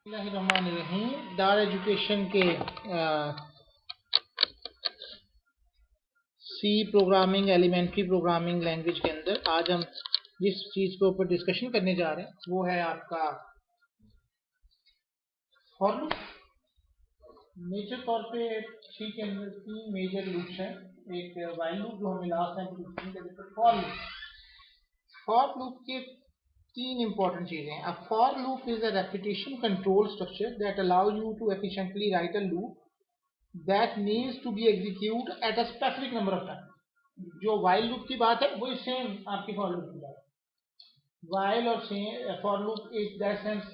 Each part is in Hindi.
बिस्मिल्लाहिर्रहमानिर्रहीम। दार एजुकेशन के C programming elementary programming language के अंदर आज हम जिस चीज़ के ऊपर डिस्कशन करने जा रहे हैं वो है आपका फॉर लूप। मेजर तौर पे सी के अंदर तीन मेजर लूप्स हैं। एक वाइल लूप जो हमें लास्ट टाइम डिस्कशन करते थे, फॉर लूप के तीन इंपॉर्टेंट चीजें हैं। A for loop is a repetition control structure that allows you to efficiently write a loop that needs to be executed at a specific number of times. जो while loop की बात है वही सेम आपकी for loop की बात है। while और for loop एक दैट सेंस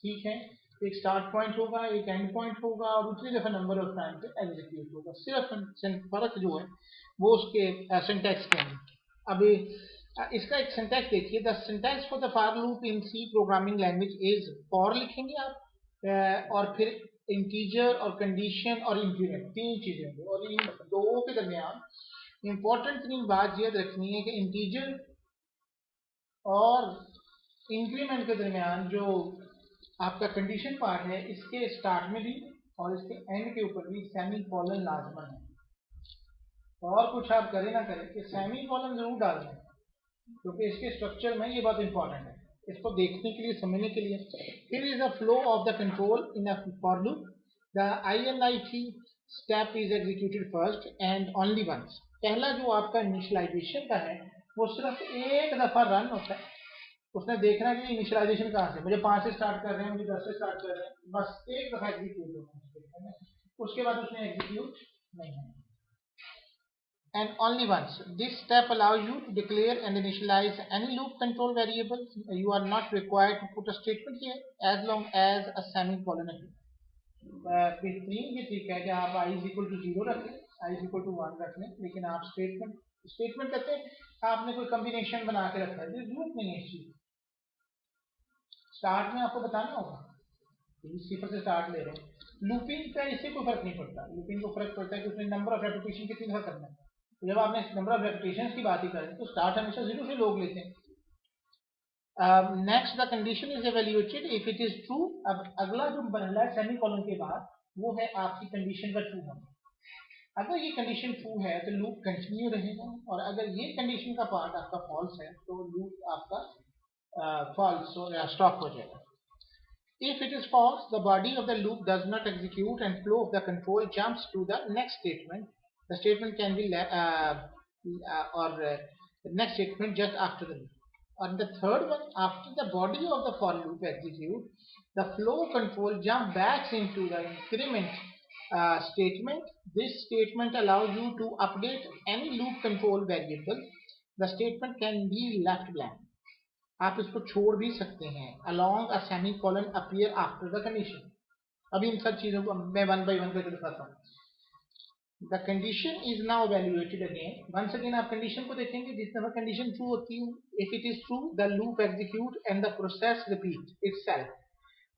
ठीक है, एक स्टार्ट पॉइंट होगा, एक एंड पॉइंट होगा और उतनी दफा नंबर ऑफ टाइम पे एग्जीक्यूट होगा। सिर्फ फर्क जो है वो उसके सिंटैक्स के अंदर। अभी इसका एक सिंटैक्स देखिए। The syntax for the for loop in C programming language is, for लिखेंगे आप और फिर इंटीजर और कंडीशन और इंक्रीमेंट, तीन चीजें होंगी। और इन दो के दरमियान इंपॉर्टेंट तीन बात याद रखनी है कि इंटीजर और इंक्रीमेंट के दरमियान जो आपका कंडीशन पार्ट है, इसके स्टार्ट में भी और इसके एंड के ऊपर भी सेमी कॉलन लाजमन है। और कुछ आप करें ना करें कि सेमी कॉलन जरूर डालना है, क्योंकि इसके स्ट्रक्चर में ये बात इंपॉर्टेंट है। इसको देखने के लिए, समझने के लिए, here is a flow of the control in a for loop. The init step is executed first and only once. पहला जो आपका इनिशियलाइजेशन का है वो सिर्फ एक दफा रन होता है। उसने देखना है कि इनिशियलाइजेशन कहाँ से, मुझे 5 से स्टार्ट कर रहे हैं, मुझे 10 से स्टार्ट कर रहे हैं, बस एक दफा एग्जीक्यूट होना है, उसके बाद उसने एग्जीक्यूट नहीं है। And only once. This step allows you to declare and initialize any loop control variable. You are not required to put a statement here as long as a semicolon है। बेहतरीन ये तरीका है कि आप i is equal to 0 रख लें, i is equal to 1 रख लें, लेकिन आप स्टेटमेंट कहते हैं आपने कोई कम्बिनेशन बना के रखा है, जरूरत नहीं है इस चीज। स्टार्ट में आपको बताना होगा, सिफर से स्टार्ट ले रहे हैं। लूपिंग का इससे कोई फर्क नहीं पड़ता। लूपिंग को फर्क पड़ता है कि उसने नंबर ऑफ रेपिटेशन कितनी दफा करना है। तो जब आपने नंबर ऑफ रेपिटेशन की बात ही करें तो स्टार्ट हमेशा 0 से लोग लेते हैं। Next the condition is evaluated if it is true. अब अगला जो बनना है सेमी कॉलन के बाद वो है आपकी कंडीशन का ट्रू होना। अगर ये कंडीशन ट्रू है तो लूप कंटिन्यू रहेगा, और अगर ये कंडीशन का पार्ट आपका फॉल्स है तो लूप आपका फॉल्स या स्टॉप हो जाएगा। If it is false, the body of the loop does not execute and flow of the control jumps to the next statement. The statement can be the next statement just after the loop. On the third one, after the body of the for loop execute, the flow control jump back into the increment statement. This statement allows you to update any loop control variable. The statement can be left blank. आप इसको छोड़ भी सकते हैं। along a semicolon appear after the condition. अभी इन सब चीजों को मैं वन बाई वन करके दिखाता हूँ। The condition is now evaluated again. Once again आप कंडीशन को देखेंगे। जिस दफा कंडीशन ट्रू होती है, if it is true, the loop execute and the process repeat itself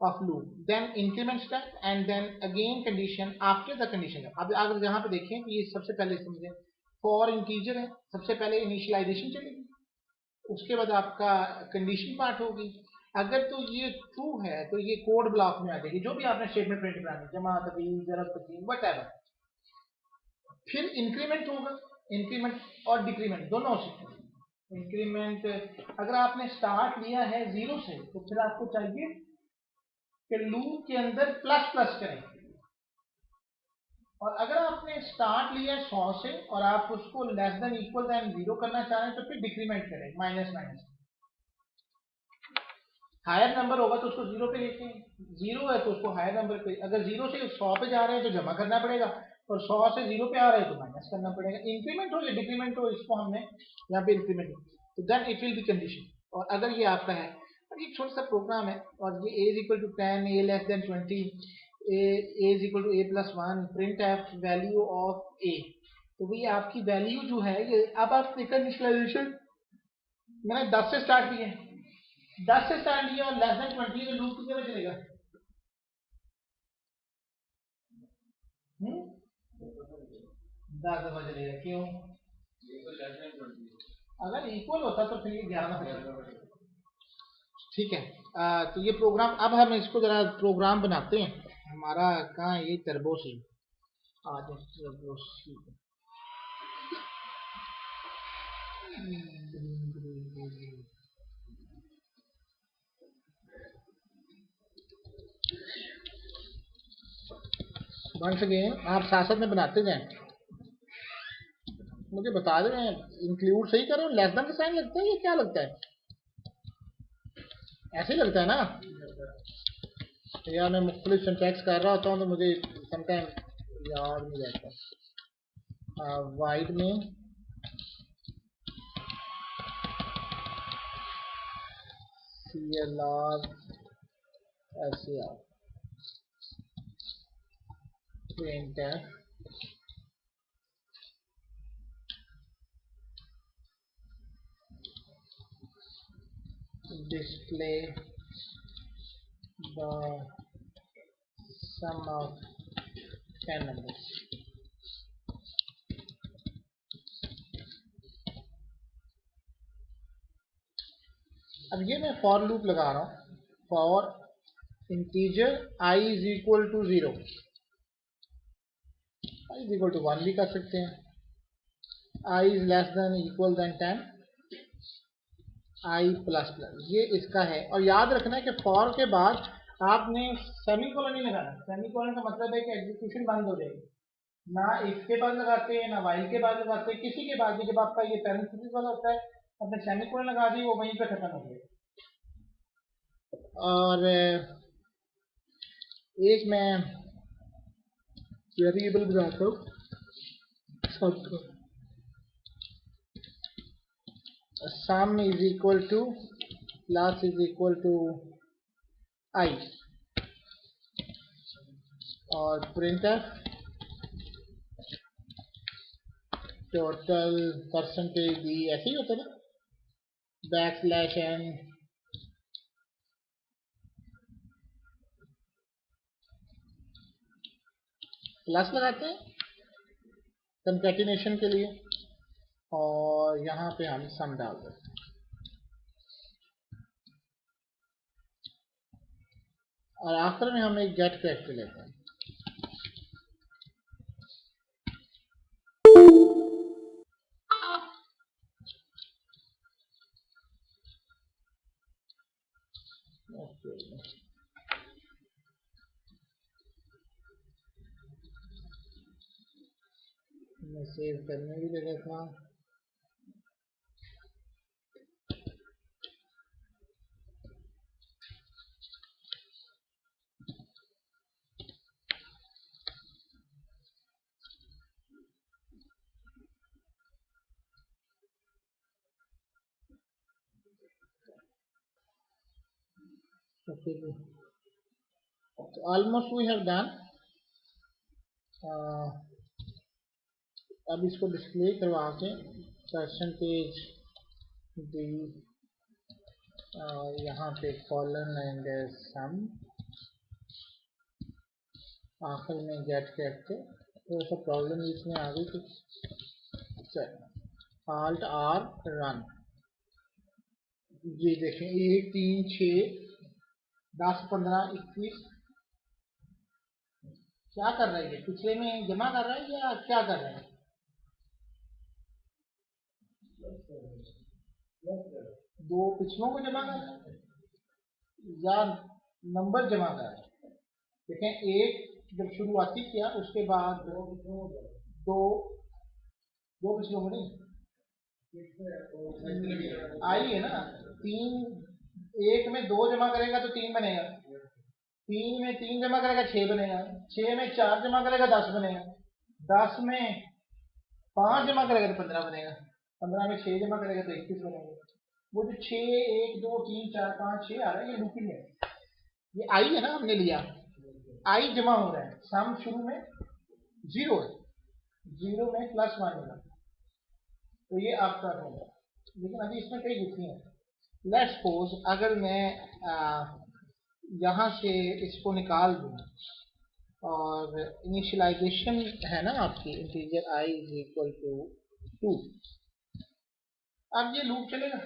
of loop. Then increment step and then again condition after the condition. अब अगर यहाँ पे देखें कि ये सबसे पहले समझे for integer है, सबसे पहले इनिशियलाइजेशन चलेगी, उसके बाद आपका कंडीशन पार्ट होगी। अगर तो ये ट्रू है तो ये कोड ब्लॉक में आ जाएगी, जो भी आपने स्टेटमेंट प्रिंट करानी, जमा तबदील जरब तकसीम व्हाटएवर। फिर इंक्रीमेंट होगा, इंक्रीमेंट और डिक्रीमेंट दोनों हो सकते हैं। इंक्रीमेंट अगर आपने स्टार्ट लिया है 0 से तो फिर आपको चाहिए कि लूप के अंदर प्लस प्लस करें, और अगर आपने स्टार्ट लिया 100 से और आप उसको लेस देन इक्वल देन 0 करना चाह रहे हैं तो फिर डिक्रीमेंट करें, माइनस माइनस। हायर नंबर होगा तो उसको 0 पे लेते हैं, 0 है तो उसको हायर नंबर पे। अगर 0 से 100 पे जा रहे हैं तो जमा करना पड़ेगा, और 100 से 0 पे आ रहे हैं तो माइनस करना पड़ेगा। इंक्रीमेंट हो या डिक्रीमेंट हो, इसको हमने यहाँ पे इंक्रीमेंट, तो then it will be condition. और अगर ये आपका है, ये छोटा सा प्रोग्राम है, और ये a is equal to 10, a less than 20, a is equal to a plus 1, printf value of a। तो भाई आपकी वैल्यू जो है ये, अब आप देखा इनिशियलाइजेशन मैंने 10 से स्टार्ट किया है, 10 से स्टार्ट लिया और लेस देन 20 तो लूप कितने में चलेगा? 10 दफा चलेगा। क्यों? अगर इक्वल होता तो फिर ये 11 दफा चलेगा। ठीक है। तो ये प्रोग्राम, अब हम इसको जरा प्रोग्राम बनाते हैं। हमारा कहाँ है ये टर्बो सी, आ जाए टर्बो सी। वंस अगेन आप साथ साथ में बनाते जाएं, मुझे बता दें मैं इंक्लूड सही कर रहा हूँ। लेस देन का साइन लगता है, ये क्या लगता है? ऐसे ही लगता है ना यार, मैं मुख्तलिफ सिंटैक्स कर रहा होता हूँ तो मुझे समटाइम याद नहीं रहता। वाइड में CLR SCR printf display the sum of 10 numbers। अब ये मैं फॉर लूप लगा रहा हूँ। For integer I is equal to 0, I is equal to 1 भी कर सकते हैं। I is less than equal than 10, I plus plus, ये इसका है। और याद रखना है कि फॉर के बाद आपने सेमीकोलन नहीं लगाना। सेमीकोलन का मतलब है कि एग्जीक्यूशन बंद हो जाएगी। ना इसके बाद लगाते हैं, ना वाइल के बाद लगाते हैं, किसी के बाद भी। जब आपका ये पैरेंथेसिस वाला होता है, आपने सेमीकोलन लगा दी, वो वहीं पे खत्म हो गया। और एक मैं वेरिएबल बनाता हूँ, sum is equal to plus is equal to I, और प्रिंटफ टोटल परसेंटेज डी, ऐसे ही होता है ना, बैकस्लैश n प्लस लगाते हैं कंकैटिनेशन के लिए, और यहाँ पे हम सम डाल देते हैं। और आखिर में हम एक गेट फैक्टर लेते हैं। मैं सेव करने भी लगा था। Okay, so almost we have done। अब इसको डिस्प्ले करवा के परसेंटेज डी, यहाँ पे कॉलन एंड सम, आखिर में गेट करके थोड़ा सा प्रॉब्लम इसमें आ गई थी। Alt R रन, ये देखें 1 3 6 10 15 21, क्या कर रहा है ये? पिछले में जमा कर रहा है या क्या कर रहा है? दो पिछलों को जमा कर रहा है या नंबर जमा कर रहा है? देखें, एक जब शुरुआती किया, उसके बाद दो, दो पिछलों को नहीं, आई है ना। तीन, एक में दो जमा करेगा तो 3 बनेगा, 3 में 3 जमा करेगा 6 बनेगा, 6 में 4 जमा करेगा 10 बनेगा, 10 में 5 जमा करेगा तो 15 बनेगा, 15 में 6 जमा करेगा तो 21 बनेगा। वो जो 6 1 2 3 4 5 6 आ रहा है, ये लूपिंग है। ये आई है ना, हमने लिया आई जमा हो रहा है। सम शुरू में 0 है, 0 में +1 होगा, तो ये आपका होगा। लेकिन अभी इसमें कई गुत्थी हैं। लेट्स सपोज अगर मैं यहाँ से इसको निकाल दूँ, और इनिशियलाइजेशन है ना आपकी, integer I is equal to 2, अब ये लूप चलेगा।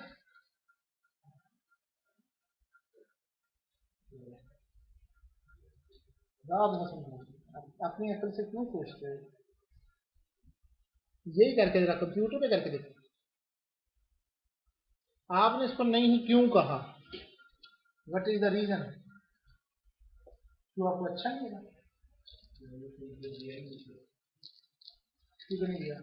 रात में समझना, अपनी अकल से क्यों सोचते हो? यही करके जरा कंप्यूटर पे करके देखो। आपने इसको नहीं क्यों कहा? What is the reason? क्यों आपको अच्छा नहीं लगा? क्यों नहीं दिया?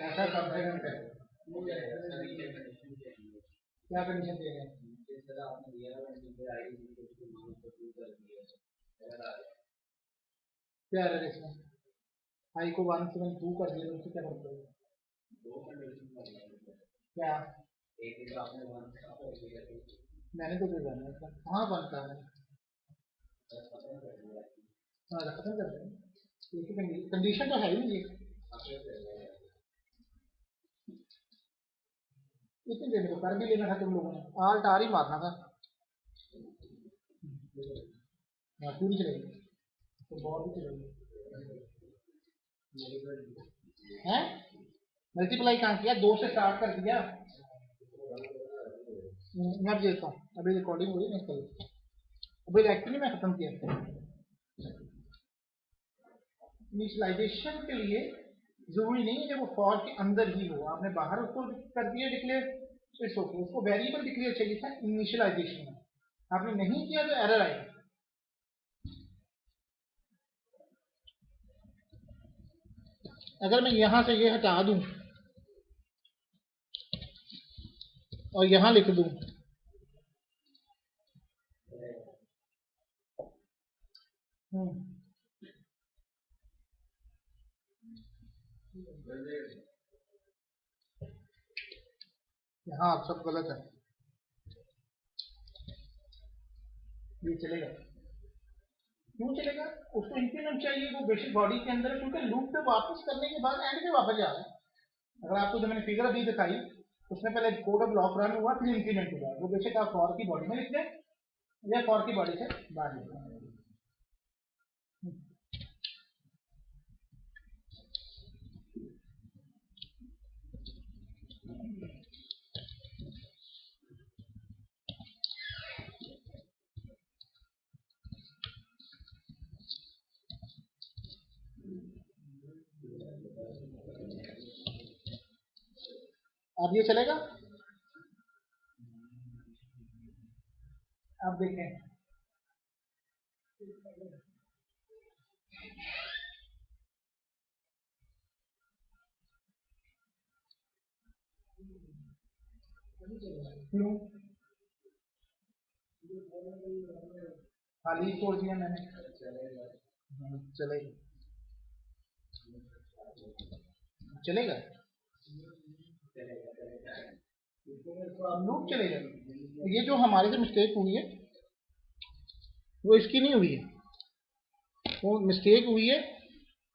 ऐसा कॉन्फिडेंट है, क्या कंडीशन दे रहे हैं? क्या है इसमें? आई को 172 कर दिया, उससे क्या करते हो? क्या मैंने तो कोई करना है, कहाँ बनता है? हाँ खत्म कर दें, कंडीशन तो है ही नहीं। इतनी देर में तो कर भी लेना था तुम लोगों ने, आल्ट आर ही मारना था। हाँ पूरी चलेगी तो बहुत ही चलेगी है। मल्टीप्लाई कहाँ किया? 2 से स्टार्ट कर दिया। मैं देता हूँ, अभी रिकॉर्डिंग हुई नहीं कल, अभी एक्चुअली मैं खत्म किया। इनिशियलाइजेशन के लिए जरूरी नहीं है कि वो फॉर के अंदर ही हो, आपने बाहर उसको कर दिया डिक्लेयर, उसको वेरिएबल डिक्लेयर चाहिए था इनिशियलाइजेशन में, आपने नहीं किया तो एरर आएगा। अगर मैं यहां से ये हटा दूं और यहां लिख दूं हाँ सब गलत है, ये चलेगा? क्यों चलेगा? उसको इंक्रीमेंट चाहिए, वो बेसिक बॉडी के अंदर, क्योंकि लूप पे वापस करने के बाद एंड पे वापस जा रहा है। अगर आपको जो मैंने फिगर अभी दिखाई, उसमें पहले कोड ऑफ ब्लॉक रन हुआ, फिर इंक्रीमेंट हुआ, वो बेसिक आप फॉर की बॉडी में लिख दें या फॉर की बॉडी से बाहर लिख दें। अब ये चलेगा? अब देखें, क्यों खाली छोड़ दिया मैंने? चलेगा, चलेगा लूप चलेगा। ये जो हमारे से मिस्टेक हुई है वो इसकी नहीं हुई है, वो मिस्टेक हुई है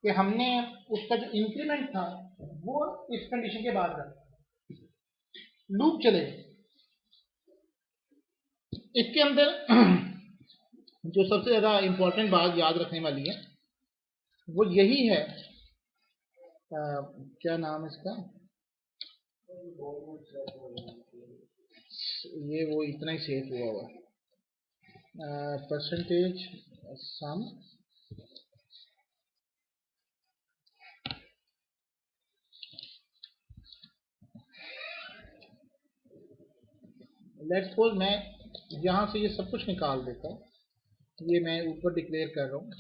कि हमने उसका जो इंक्रीमेंट था वो इस कंडीशन के बाद रखा। लूप चलेगा इसके अंदर। जो सबसे ज्यादा इंपॉर्टेंट बात याद रखने वाली है वो यही है, क्या नाम इसका, ये वो इतना ही सेफ हुआ हुआ परसेंटेज सम लेट्स सपोज मैं यहाँ से ये सब कुछ निकाल देता हूँ, ये मैं ऊपर डिक्लेयर कर रहा हूँ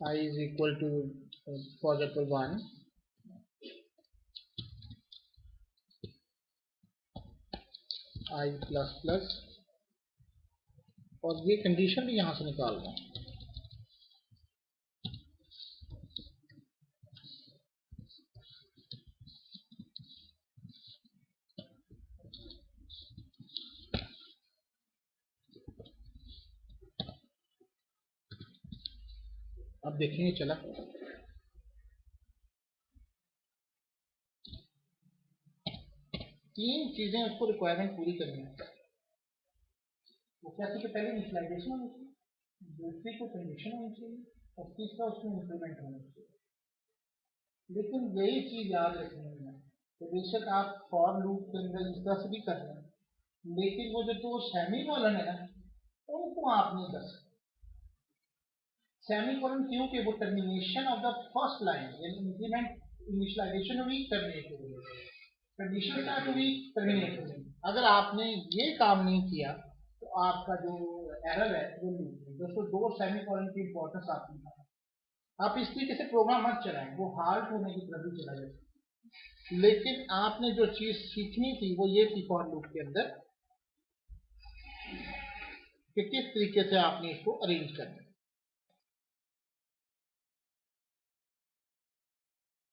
i is equal to for example 1 i plus plus, और ये कंडीशन भी यहाँ से निकाल रहा हूँ। अब देखेंगे चला। तीन चीजें उसको रिक्वायरमेंट पूरी करनी है। वो क्या थी कि पहले इनिशियलाइजेशन होनी चाहिए, दूसरी को कंडीशन होनी चाहिए, और तीसरा उसमें इंप्लीमेंट होना चाहिए। लेकिन यही चीज याद रखनी है, तो बेशक आप फॉर लूप के अंदर इस तरह से भी कर रहे हैं, लेकिन वो जो दो सेमीकोलन है ना, उनको आप नहीं कर सकते। सेमीकोलन क्योंकि वो termination of the first line, यानी इंक्रीमेंट इनिशियलाइजेशन हुई, टर्मिनेट हुई, कंडीशन स्टार्ट हुई, टर्मिनेट हुई। अगर आपने ये काम नहीं किया तो आपका जो एरर है वो लूप है। दोस्तों दो सेमीकोलन की इंपॉर्टेंस आपने कहा, आप इस तरीके से प्रोग्राम मत चलाएं, वो हार्ड होने की तरफ भी चला जाए। लेकिन आपने जो चीज सीखनी थी वो ये थी फॉर लूप के अंदर कि किस तरीके से आपने इसको अरेंज करना है।